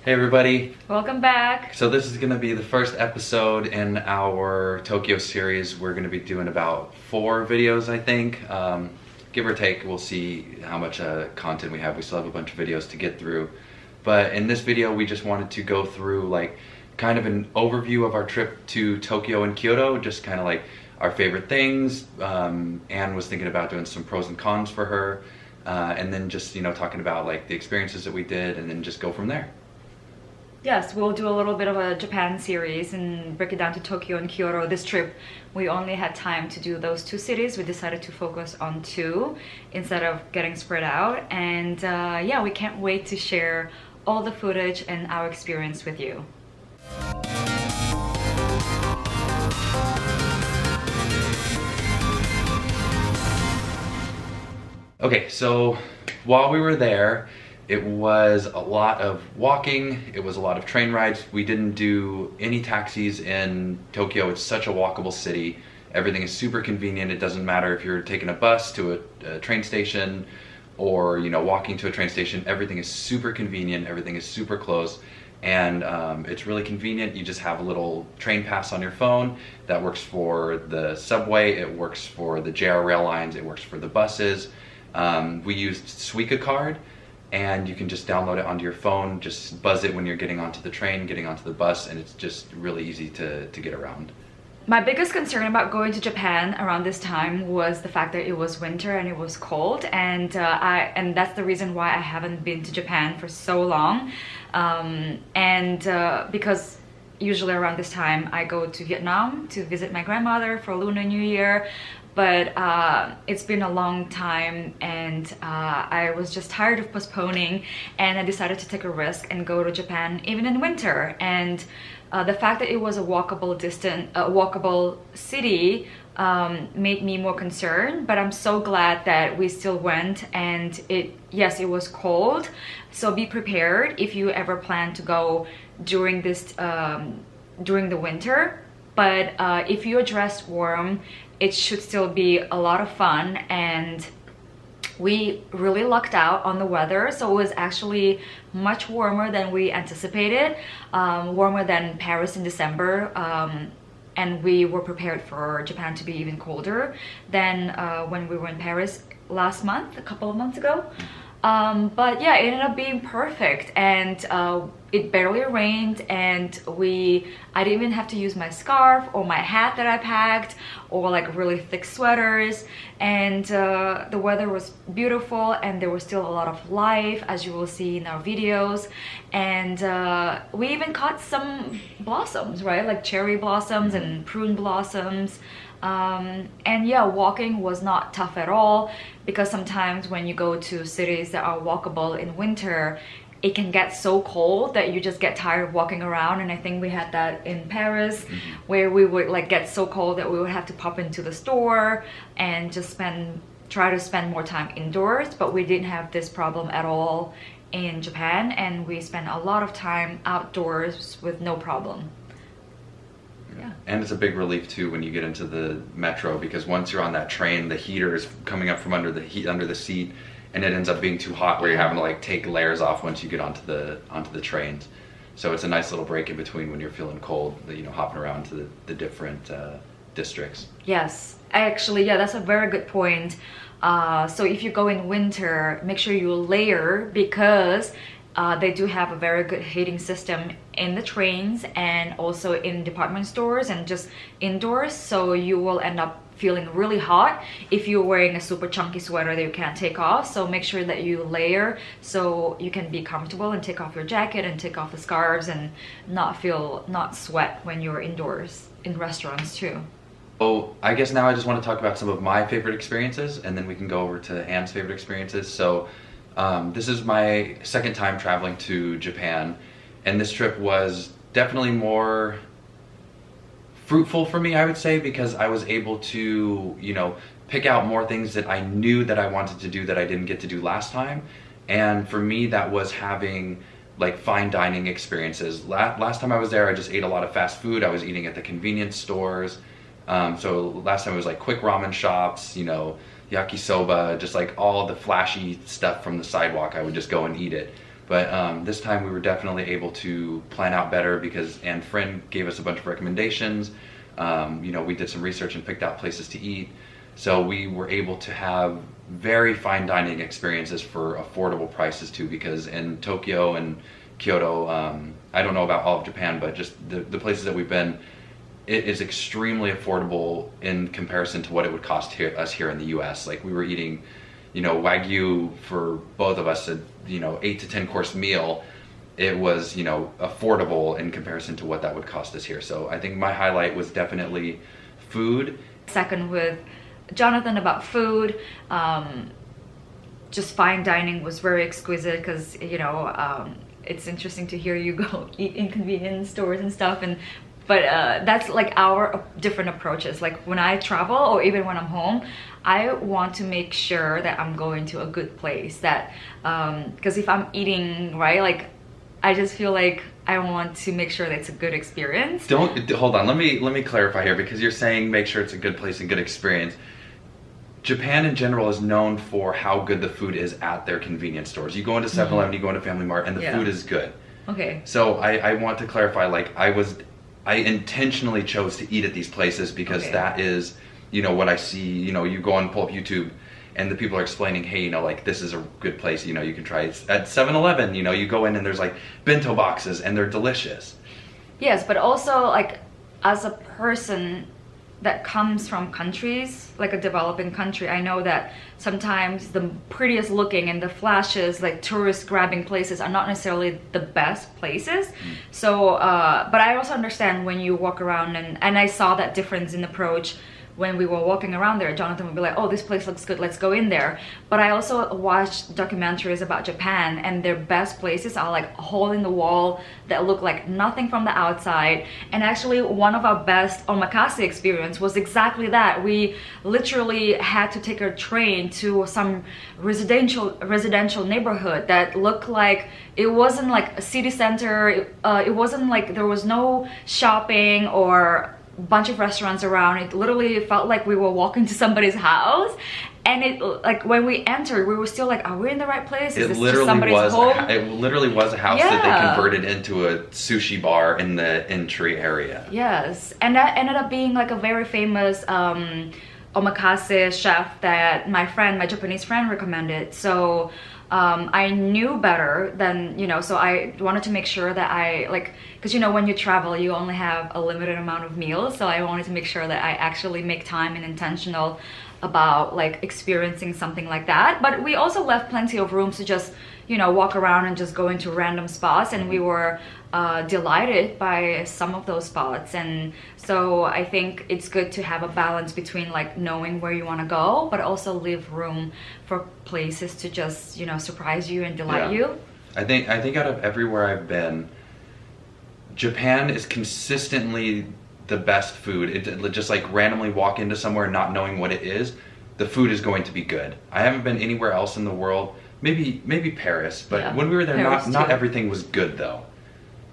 Hey everybody. Welcome back. So this is going to be the first episode in our Tokyo series. We're going to be doing about 4 videos, I think. Give or take, we'll see how much content we have. We still have a bunch of videos to get through. But in this video, we just wanted to go through like kind of an overview of our trip to Tokyo and Kyoto, just kind of like our favorite things. Anne was thinking about doing some pros and cons for her. And then just, talking about like the experiences that we did and then just go from there. Yes, we'll do a little bit of a Japan series and break it down to Tokyo and Kyoto. This trip, we only had time to do those 2 cities. We decided to focus on 2 instead of getting spread out. And yeah, we can't wait to share all the footage and our experience with you. Okay, so while we were there, it was a lot of walking, it was a lot of train rides. We didn't do any taxis in Tokyo. It's such a walkable city. Everything is super convenient. It doesn't matter if you're taking a bus to a train station or walking to a train station. Everything is super convenient, everything is super close, and it's really convenient. You just have a little train pass on your phone that works for the subway, it works for the JR rail lines, it works for the buses. We used Suica card, and you can just download it onto your phone, just buzz it when you're getting onto the train, getting onto the bus, and it's just really easy to get around. My biggest concern about going to Japan around this time was the fact that it was winter and it was cold, and that's the reason why I haven't been to Japan for so long. Because usually around this time I go to Vietnam to visit my grandmother for Lunar New Year. But it's been a long time, and I was just tired of postponing, and I decided to take a risk and go to Japan even in winter. And the fact that it was a walkable city made me more concerned, but I'm so glad that we still went. And yes, it was cold, so be prepared if you ever plan to go during during the winter. But if you're dressed warm, it should still be a lot of fun. And we really lucked out on the weather, so it was actually much warmer than we anticipated, warmer than Paris in December, and we were prepared for Japan to be even colder than when we were in Paris last month, a couple of months ago. But yeah, it ended up being perfect, and it barely rained, and I didn't even have to use my scarf or my hat that I packed or like really thick sweaters, and the weather was beautiful, and there was still a lot of life, as you will see in our videos. And we even caught some blossoms, right, like cherry blossoms and prune blossoms. And yeah, walking was not tough at all, because sometimes when you go to cities that are walkable in winter, it can get so cold that you just get tired of walking around. And I think we had that in Paris, where we would like get so cold that we would have to pop into the store and just try to spend more time indoors. But we didn't have this problem at all in Japan, and we spent a lot of time outdoors with no problem. Yeah. And it's a big relief too when you get into the metro, because once you're on that train, the heater is coming up from under the seat, and it ends up being too hot where you're having to like take layers off once you get onto the trains. So it's a nice little break in between when you're feeling cold, hopping around to the different districts. Yes, actually, yeah, that's a very good point. So if you go in winter, make sure you layer, because they do have a very good heating system in the trains and also in department stores and just indoors. So you will end up feeling really hot if you're wearing a super chunky sweater that you can't take off. So make sure that you layer so you can be comfortable and take off your jacket and take off the scarves and not sweat when you're indoors in restaurants too. Oh, I guess now I just want to talk about some of my favorite experiences, and then we can go over to Anne's favorite experiences. So this is my second time traveling to Japan, and this trip was definitely more fruitful for me, I would say, because I was able to, pick out more things that I knew that I wanted to do that I didn't get to do last time. And for me, that was having like fine dining experiences. Last time I was there, I just ate a lot of fast food. I was eating at the convenience stores. So last time it was like quick ramen shops, yakisoba, just like all the flashy stuff from the sidewalk. I would just go and eat it. But this time we were definitely able to plan out better because Anne Friend gave us a bunch of recommendations. You know, we did some research and picked out places to eat. So we were able to have very fine dining experiences for affordable prices too, because in Tokyo and Kyoto, I don't know about all of Japan, but just the places that we've been, it is extremely affordable in comparison to what it would cost us here in the US. Like we were eating, you know, Wagyu for both of us, a, you know, 8 to 10 course meal. It was, you know, affordable in comparison to what that would cost us here. So I think my highlight was definitely food. Second with Jonathan about food, just fine dining was very exquisite because, you know, it's interesting to hear you go eat in convenience stores and stuff, but that's like our different approaches. Like when I travel or even when I'm home, I want to make sure that I'm going to a good place, that because if I'm eating, right, like I just feel like I want to make sure that it's a good experience. Hold on, let me clarify here, because you're saying make sure it's a good place and good experience. Japan in general is known for how good the food is at their convenience stores. You go into 7-Eleven, you go into Family Mart, and the food is good. Okay. So I want to clarify, like I intentionally chose to eat at these places because that is, you know, what I see. You know, you go and pull up YouTube and the people are explaining, hey, you know, like this is a good place, you know, you can try it. At 7-Eleven, you know, you go in and there's like bento boxes and they're delicious. Yes, but also like as a person that comes from countries, like a developing country, I know that sometimes the prettiest looking and the flashes, like tourist grabbing places, are not necessarily the best places. So, but I also understand when you walk around, and I saw that difference in approach when we were walking around there. Jonathan would be like, oh, this place looks good, let's go in there. But I also watched documentaries about Japan, and their best places are like a hole in the wall that look like nothing from the outside. And actually one of our best omakase experience was exactly that. We literally had to take a train to some residential neighborhood that looked like it wasn't like a city center. It wasn't like there was no shopping or bunch of restaurants around. It literally felt like we were walking to somebody's house, and it, like when we entered, we were still like, are we in the right place? Is this just somebody's home? It literally was a house that they converted into a sushi bar in the entry area. Yes, and that ended up being like a very famous omakase chef that my Japanese friend recommended. So I knew better than, you know, so I wanted to make sure that I, like, because you know when you travel you only have a limited amount of meals, so I wanted to make sure that I actually make time and intentional about like experiencing something like that. But we also left plenty of rooms to just, you know, walk around and just go into random spots, and we were delighted by some of those spots. And so I think it's good to have a balance between like knowing where you want to go, but also leave room for places to just, you know, surprise you and delight you. I think out of everywhere I've been, Japan is consistently the best food. It just like randomly walk into somewhere not knowing what it is, the food is going to be good. I haven't been anywhere else in the world, maybe Paris, but when we were there, not everything was good though.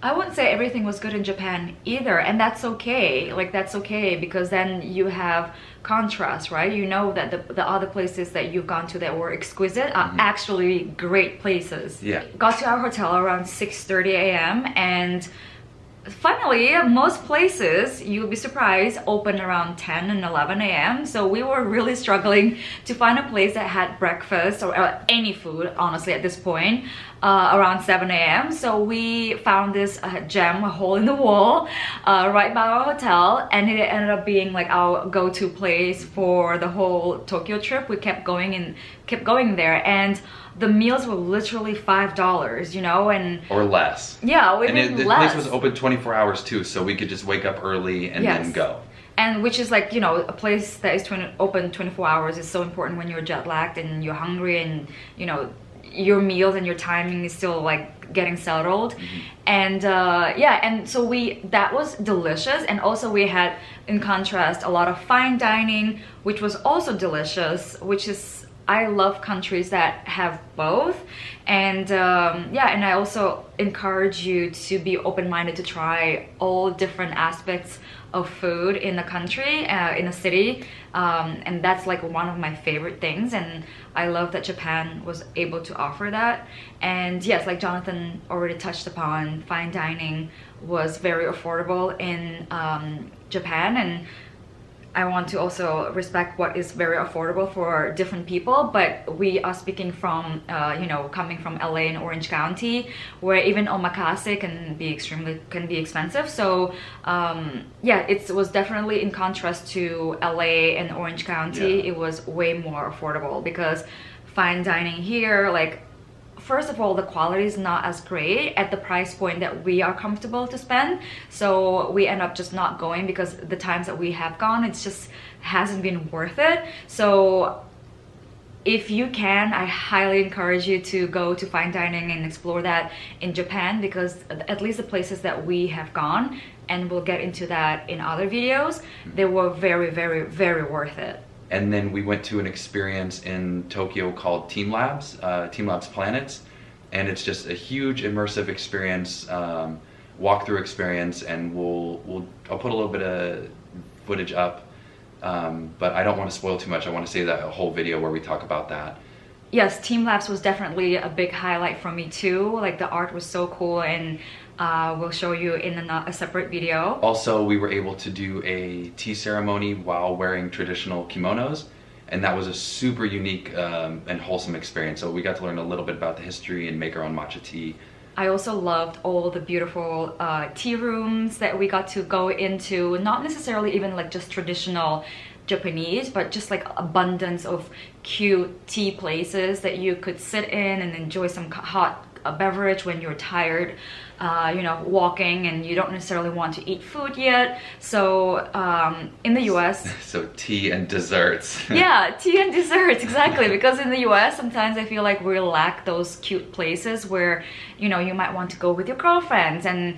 I wouldn't say everything was good in Japan either, and that's okay. Like that's okay, because then you have contrast, right? You know that the other places that you've gone to that were exquisite are actually great places. Yeah. Got to our hotel around 6:30 a.m. and funnily, most places, you'll be surprised, open around 10 and 11 a.m. So we were really struggling to find a place that had breakfast or any food, honestly, at this point, around 7 a.m. So we found this gem, a hole in the wall, right by our hotel, and it ended up being like our go-to place for the whole Tokyo trip. We kept going there, and the meals were literally $5, you know, and or less. Yeah, the place was open 24 hours too, so we could just wake up early and then go. And which is like, you know, a place that is open 24 hours is so important when you're jet lagged and you're hungry, and you know your meals and your timing is still like getting settled. And and so that was delicious. And also we had, in contrast, a lot of fine dining, which was also delicious, which is I love countries that have both. And yeah, and I also encourage you to be open-minded to try all different aspects of food in the country, in a city. And that's like one of my favorite things, and I love that Japan was able to offer that. And yes, like Jonathan already touched upon, fine dining was very affordable in Japan, and I want to also respect what is very affordable for different people, but we are speaking from, you know, coming from LA and Orange County, where even omakase can be expensive. So yeah, it was definitely in contrast to LA and Orange County. Yeah. It was way more affordable because fine dining here, like, first of all, the quality is not as great at the price point that we are comfortable to spend. So we end up just not going because the times that we have gone, it's just hasn't been worth it. So if you can, I highly encourage you to go to fine dining and explore that in Japan, because at least the places that we have gone, and we'll get into that in other videos, they were very, very, very worth it. And then we went to an experience in Tokyo called TeamLab Planets, and it's just a huge immersive experience, walkthrough experience, and I'll put a little bit of footage up, but I don't want to spoil too much. I want to save that whole video where we talk about that. Yes, TeamLabs was definitely a big highlight for me too. Like, the art was so cool, and we'll show you in a separate video. Also, we were able to do a tea ceremony while wearing traditional kimonos, and that was a super unique and wholesome experience. So we got to learn a little bit about the history and make our own matcha tea. I also loved all the beautiful tea rooms that we got to go into, not necessarily even like just traditional Japanese, but just like abundance of cute tea places that you could sit in and enjoy some hot beverage when you're tired, you know, walking, and you don't necessarily want to eat food yet. So in the US, so tea and desserts. yeah, tea and desserts, exactly. Because in the US, sometimes I feel like we lack those cute places where, you know, you might want to go with your girlfriends, and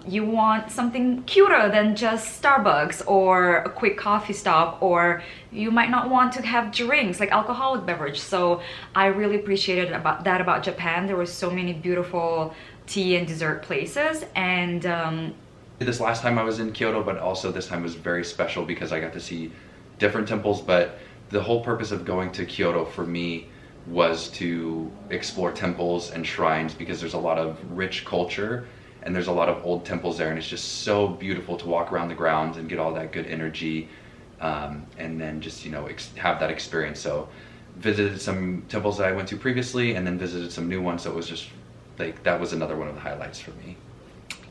you want something cuter than just Starbucks or a quick coffee stop, or you might not want to have drinks, like alcoholic beverage. So I really appreciated about Japan. There were so many beautiful tea and dessert places. And this last time I was in Kyoto, but also this time was very special because I got to see different temples. But the whole purpose of going to Kyoto for me was to explore temples and shrines, because there's a lot of rich culture and there's a lot of old temples there, and it's just so beautiful to walk around the grounds and get all that good energy, and then just, you know, have that experience. So visited some temples that I went to previously, and then visited some new ones. So it was just like, that was another one of the highlights for me.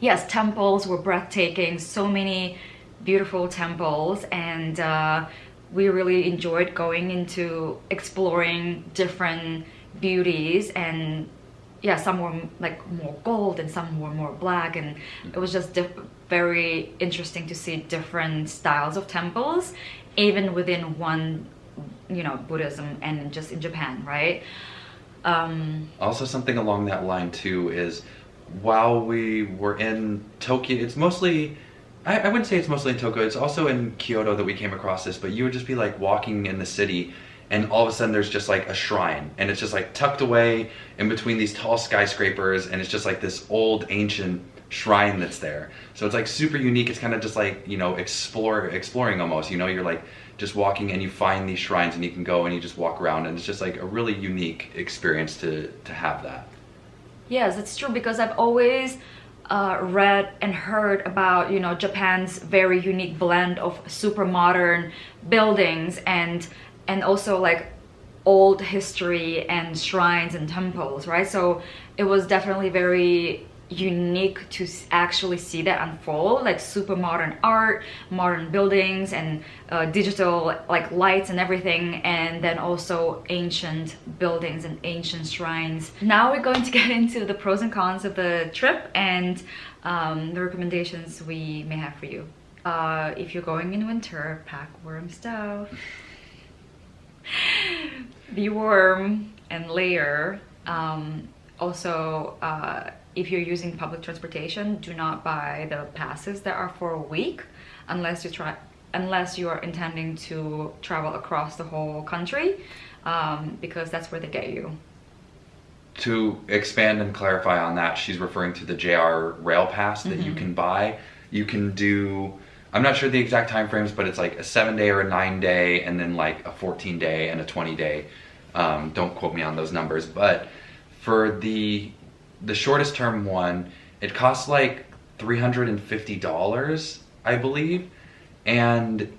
yes, temples were breathtaking, so many beautiful temples, and we really enjoyed going into exploring different beauties. And yeah, some were like more gold and some were more black, and it was just very interesting to see different styles of temples, even within one, you know, Buddhism, and just in Japan, right? Also, something along that line too is, while we were in Tokyo, it's mostly, I wouldn't say it's mostly in Tokyo, it's also in Kyoto that we came across this, but you would just be like walking in the city, and all of a sudden there's just like a shrine, and it's just like tucked away in between these tall skyscrapers, and it's just like this old ancient shrine that's there. So it's like super unique. It's kind of just like, you know, exploring almost, you know, you're like just walking and you find these shrines and you can go and you just walk around, and it's just like a really unique experience to have that. Yes, it's true, because I've always read and heard about, you know, Japan's very unique blend of super modern buildings and also like old history and shrines and temples, right? So it was definitely very unique to actually see that unfold, like super modern art, modern buildings, and digital like lights and everything, and then also ancient buildings and ancient shrines. Now we're going to get into the pros and cons of the trip, and the recommendations we may have for you. If you're going in winter, pack warm stuff. Be warm and layer. Also, if you're using public transportation, do not buy the passes that are for a week unless you are intending to travel across the whole country. because that's where they get you. To expand and clarify on that, she's referring to the JR Rail Pass that you can buy. You can do, I'm not sure the exact time frames, but it's like a 7-day or a 9-day, and then like a 14-day and a 20-day. Don't quote me on those numbers, but for the shortest term one, it costs like $350, I believe. And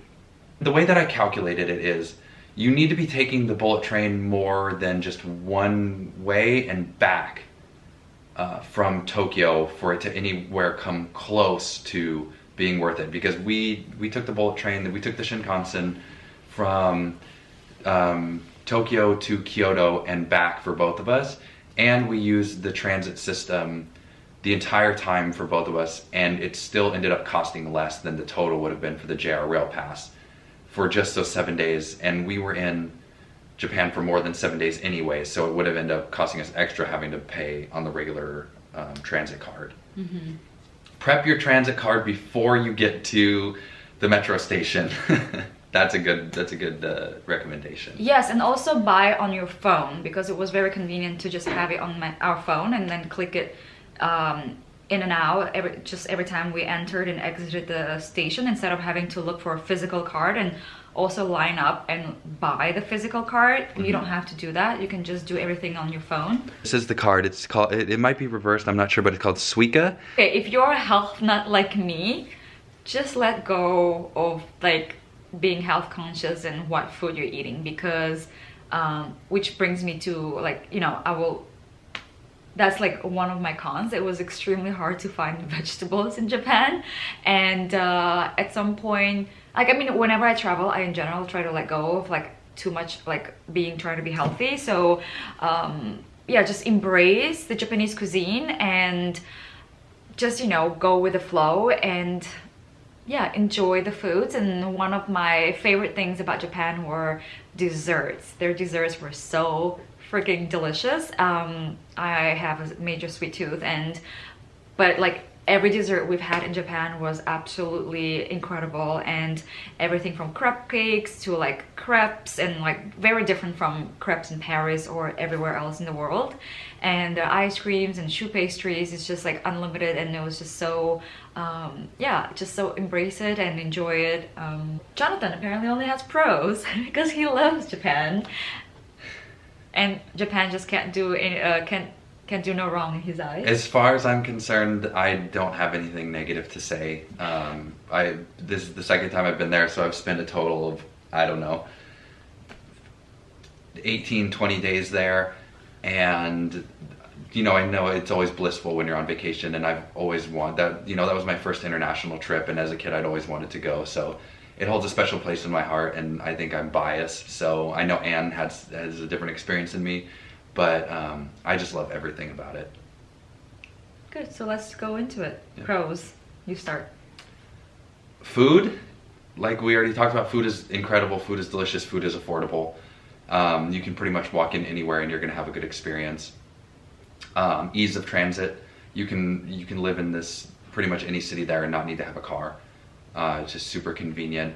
the way that I calculated it is, you need to be taking the bullet train more than just one way and back from Tokyo for it to anywhere come close to being worth it. Because we took the bullet train, we took the Shinkansen from Tokyo to Kyoto and back for both of us, and we used the transit system the entire time for both of us, and it still ended up costing less than the total would have been for the JR Rail Pass for just those 7 days. And we were in Japan for more than 7 days anyway, so it would have ended up costing us extra having to pay on the regular transit card. Prep your transit card before you get to the metro station. That's a good recommendation. Yes, and also buy on your phone, because it was very convenient to just have it on our phone and then click it in and out every time we entered and exited the station, instead of having to look for a physical card and also line up and buy the physical card. You don't have to do that. You can just do everything on your phone. This is the card. It's called, it might be reversed, I'm not sure, but it's called Suica. Okay, if you're a health nut like me, just let go of like being health conscious and what food you're eating, because which brings me to like, you know, that's like one of my cons. It was extremely hard to find vegetables in Japan, and at some point, like, I mean, whenever I travel, I in general try to let go of like too much like trying to be healthy. So yeah, just embrace the Japanese cuisine and just, you know, go with the flow and yeah, enjoy the foods. And one of my favorite things about Japan were desserts. Their desserts were so freaking delicious. I have a major sweet tooth, but like every dessert we've had in Japan was absolutely incredible, and everything from crepe cakes to like crepes, and like very different from crepes in Paris or everywhere else in the world. And the ice creams and choux pastries is just like unlimited, and it was just so yeah, just so embrace it and enjoy it. Jonathan apparently only has pros because he loves Japan, and Japan just can't do any, can't do no wrong in his eyes. As far as I'm concerned, I don't have anything negative to say. This is the second time I've been there, so I've spent a total of, I don't know, 18, 20 days there. And, you know, I know it's always blissful when you're on vacation, and I've always wanted that, you know, that was my first international trip, and as a kid I'd always wanted to go. So it holds a special place in my heart, and I think I'm biased. So I know Anne has a different experience than me, but I just love everything about it. Good, so let's go into it. Yeah. Pros, you start. Food, like we already talked about, food is incredible, food is delicious, food is affordable. You can pretty much walk in anywhere and you're gonna have a good experience. Ease of transit, you can live in this pretty much any city there and not need to have a car. It's just super convenient.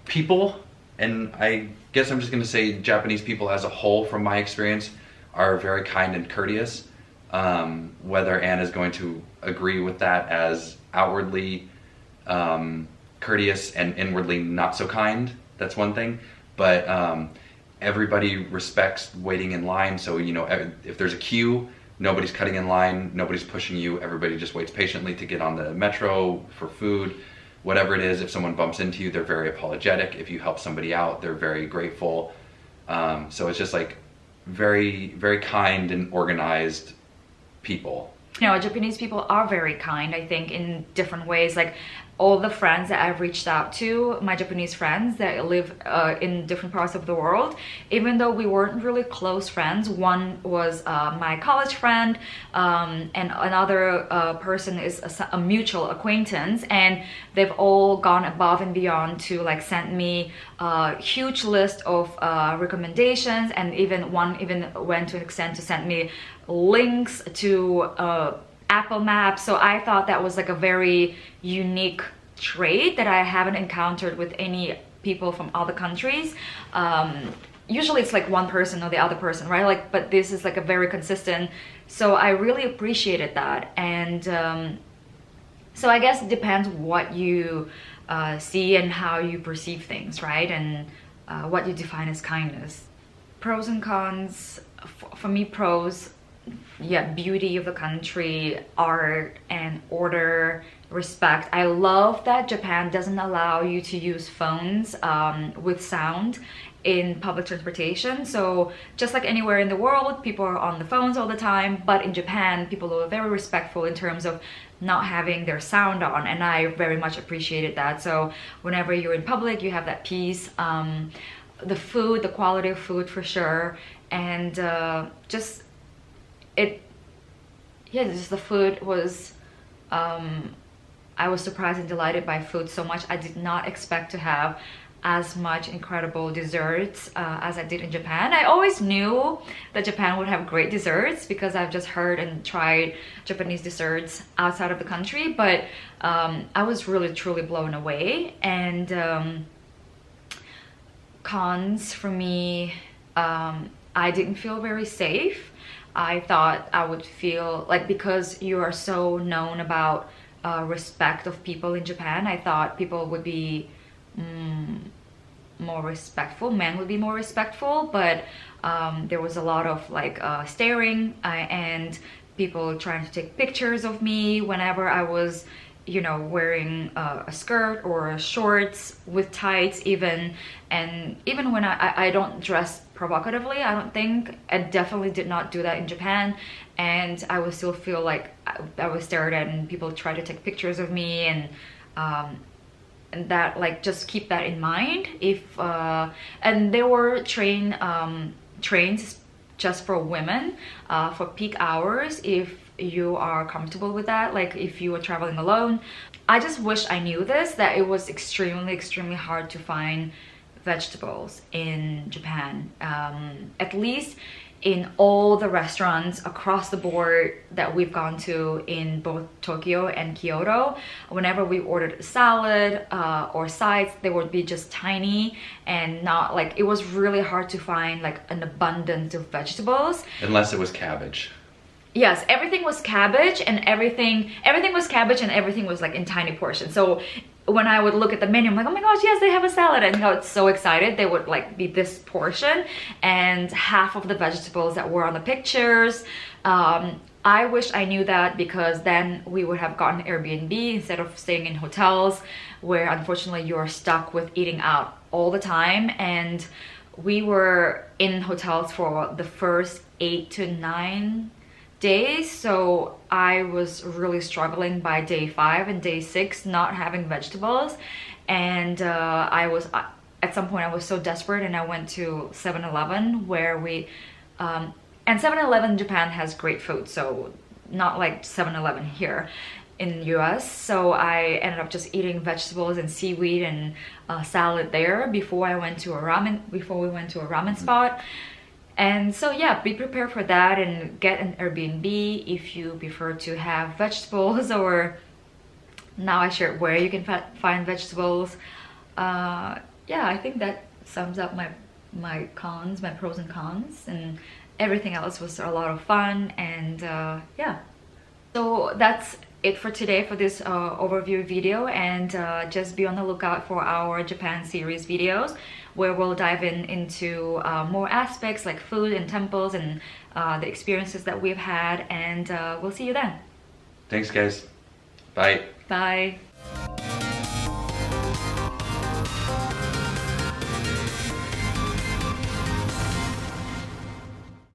People, and I guess I'm just gonna say Japanese people as a whole, from my experience, are very kind and courteous. Whether Anne is going to agree with that as outwardly courteous and inwardly not so kind, that's one thing. But everybody respects waiting in line, so, you know, if there's a queue, nobody's cutting in line, nobody's pushing you, everybody just waits patiently to get on the metro for food. Whatever it is, if someone bumps into you, they're very apologetic. If you help somebody out, they're very grateful. So it's just like very, very kind and organized people. You know, Japanese people are very kind, I think, in different ways. Like all the friends that I've reached out to, my Japanese friends that live in different parts of the world, even though we weren't really close friends, one was my college friend, and another person is a mutual acquaintance, and they've all gone above and beyond to like send me a huge list of recommendations, and one went to an extent to send me links to Apple Maps. So I thought that was like a very unique trait that I haven't encountered with any people from other countries. usually it's like one person or the other person, right? Like, but this is like a very consistent. So I really appreciated that. And so I guess it depends what you see and how you perceive things, right? And what you define as kindness. Pros and cons. For me, pros, yeah, beauty of the country, art and order, respect. I love that Japan doesn't allow you to use phones with sound in public transportation. So just like anywhere in the world, people are on the phones all the time, but in Japan, people are very respectful in terms of not having their sound on, and I very much appreciated that. So whenever you're in public, you have that peace. The food, the quality of food for sure, and just the food was, I was surprised and delighted by food so much. I did not expect to have as much incredible desserts as I did in Japan. I always knew that Japan would have great desserts because I've just heard and tried Japanese desserts outside of the country, but I was really truly blown away. And cons for me, I didn't feel very safe. I thought I would feel like, because you are so known about respect of people in Japan, I thought people would be more respectful, men would be more respectful, but there was a lot of like staring and people trying to take pictures of me whenever I was, you know, wearing a skirt or shorts with tights even. And even when I don't dress provocatively, I don't think, I definitely did not do that in Japan, and I would still feel like I was stared at and people try to take pictures of me. And that, like, just keep that in mind. If and there were trains just for women for peak hours, if you are comfortable with that, like if you are traveling alone. I just wish I knew this, that it was extremely hard to find vegetables in Japan. At least in all the restaurants across the board that we've gone to in both Tokyo and Kyoto, whenever we ordered a salad or sides, they would be just tiny and not like, it was really hard to find like an abundance of vegetables. Unless it was cabbage. Yes, everything was cabbage, and everything was cabbage, and everything was like in tiny portions. So when I would look at the menu, I'm like, oh my gosh, yes, they have a salad. And I was so excited. They would like be this portion and half of the vegetables that were on the pictures. I wish I knew that, because then we would have gotten Airbnb instead of staying in hotels where unfortunately you're stuck with eating out all the time. And we were in hotels for the first 8 to 9 days, so I was really struggling by day 5 and day 6 not having vegetables. And I was at some point I was so desperate, and I went to 7-Eleven where we and 7-Eleven in Japan has great food, so not like 7-Eleven here in US. So I ended up just eating vegetables and seaweed and salad there before we went to a ramen spot. And so yeah, be prepared for that and get an Airbnb if you prefer to have vegetables, or now I shared where you can find vegetables. Yeah, I think that sums up my cons, my pros and cons, and everything else was a lot of fun. And yeah, so that's it for today for this overview video. And just be on the lookout for our Japan series videos, where we'll dive into more aspects like food and temples and the experiences that we've had. And we'll see you then. Thanks, guys. Bye. Bye.